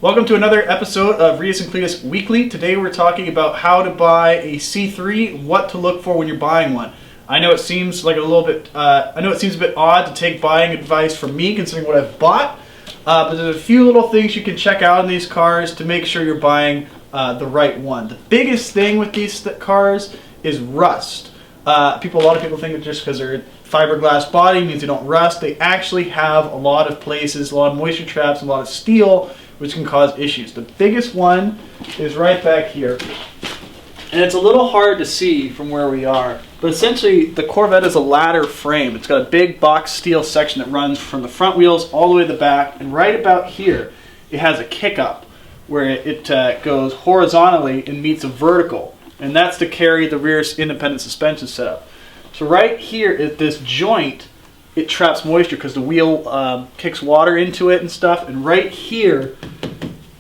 Welcome to another episode of Reidus and Cletus Weekly. Today we're talking about how to buy a C3, what to look for when you're buying one. I know it seems like a bit odd to take buying advice from me considering what I've bought, but there's a few little things you can check out in these cars to make sure you're buying the right one. The biggest thing with these cars is rust. A lot of people think that just because they're fiberglass body means they don't rust. They actually have a lot of places, a lot of moisture traps, a lot of steel, which can cause issues. The biggest one is right back here. And it's a little hard to see from where we are, but essentially the Corvette is a ladder frame. It's got a big box steel section that runs from the front wheels all the way to the back, and right about here it has a kick up where it goes horizontally and meets a vertical, and that's to carry the rear independent suspension setup. So right here at this joint, it traps moisture because the wheel kicks water into it and stuff, and right here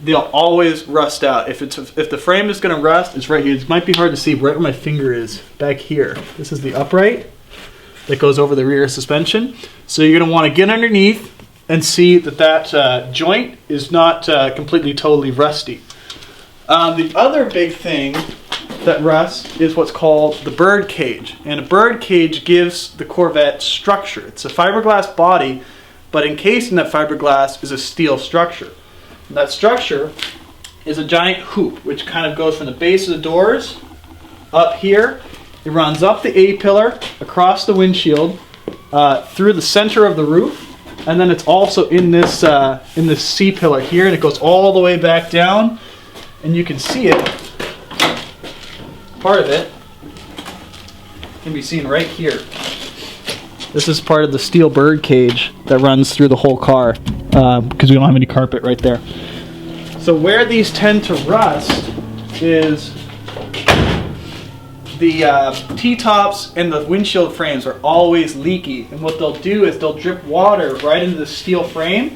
they'll always rust out. If the frame is going to rust, it's right here. It might be hard to see, but right where my finger is, back here. This is the upright that goes over the rear suspension. So you're going to want to get underneath and see that joint is not completely, totally rusty. The other big thing that rusts is what's called the bird cage. And a bird cage gives the Corvette structure. It's a fiberglass body, but encased in that fiberglass is a steel structure. And that structure is a giant hoop, which kind of goes from the base of the doors up here. It runs up the A-pillar, across the windshield, through the center of the roof, and then it's also in this C-pillar here, and it goes all the way back down, and you can see it. Part of it can be seen right here. This is part of the steel bird cage that runs through the whole car because we don't have any carpet right there. So where these tend to rust is the T-tops and the windshield frames are always leaky, and what they'll do is they'll drip water right into the steel frame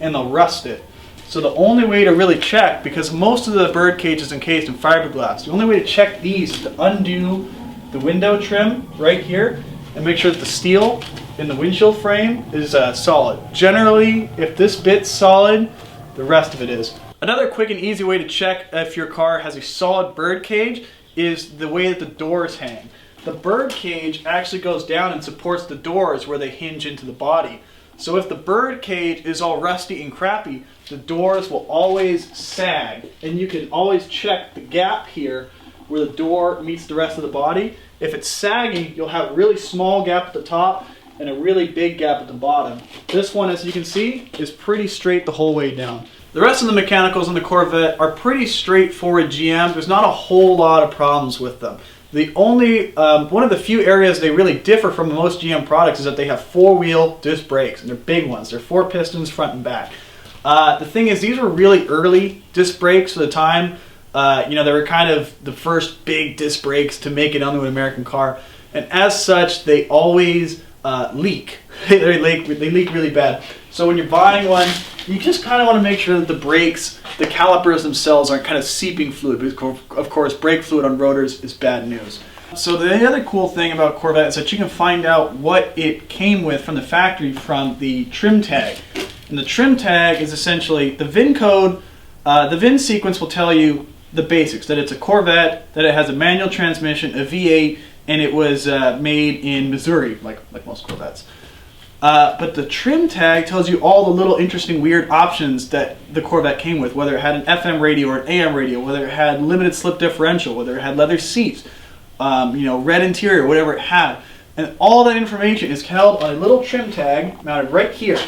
and they'll rust it. So the only way to really check, because most of the bird cage is encased in fiberglass, the only way to check these is to undo the window trim right here and make sure that the steel in the windshield frame is solid. Generally, if this bit's solid, the rest of it is. Another quick and easy way to check if your car has a solid bird cage is the way that the doors hang. The bird cage actually goes down and supports the doors where they hinge into the body. So if the bird cage is all rusty and crappy, the doors will always sag. And you can always check the gap here where the door meets the rest of the body. If it's sagging, you'll have a really small gap at the top and a really big gap at the bottom. This one, as you can see, is pretty straight the whole way down. The rest of the mechanicals in the Corvette are pretty straightforward GM. There's not a whole lot of problems with them. The only, one of the few areas they really differ from most GM products is that they have four-wheel disc brakes, and they're big ones. They're 4 pistons front and back. The thing is, these were really early disc brakes for the time. They were kind of the first big disc brakes to make it onto an American car, and as such, they always leak. They leak really bad. So when you're buying one, you just kind of want to make sure that the brakes, the calipers themselves aren't kind of seeping fluid, because of course brake fluid on rotors is bad news. So the other cool thing about Corvette is that you can find out what it came with from the factory from the trim tag. And the trim tag is essentially the Vin Code. The Vin sequence will tell you the basics, that it's a Corvette, that it has a manual transmission, a V8, and it was made in Missouri, like most Corvettes. But the trim tag tells you all the little interesting weird options that the Corvette came with, whether it had an FM radio or an AM radio, whether it had limited slip differential, whether it had leather seats, red interior, whatever it had. And all that information is held on a little trim tag mounted right here.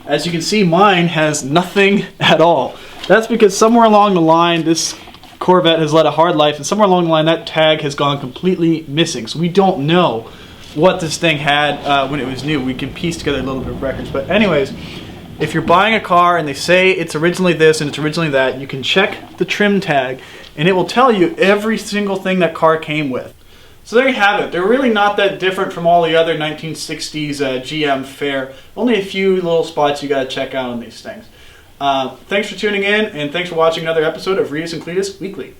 As you can see, mine has nothing at all. That's because somewhere along the line this Corvette has led a hard life, and somewhere along the line that tag has gone completely missing. So we don't know what this thing had when it was new. We can piece together a little bit of records. But anyways, if you're buying a car and they say it's originally this and it's originally that, you can check the trim tag and it will tell you every single thing that car came with. So there you have it. They're really not that different from all the other 1960s GM fare. Only a few little spots you got to check out on these things. Thanks for tuning in, and thanks for watching another episode of Reidus and Cletus Weekly.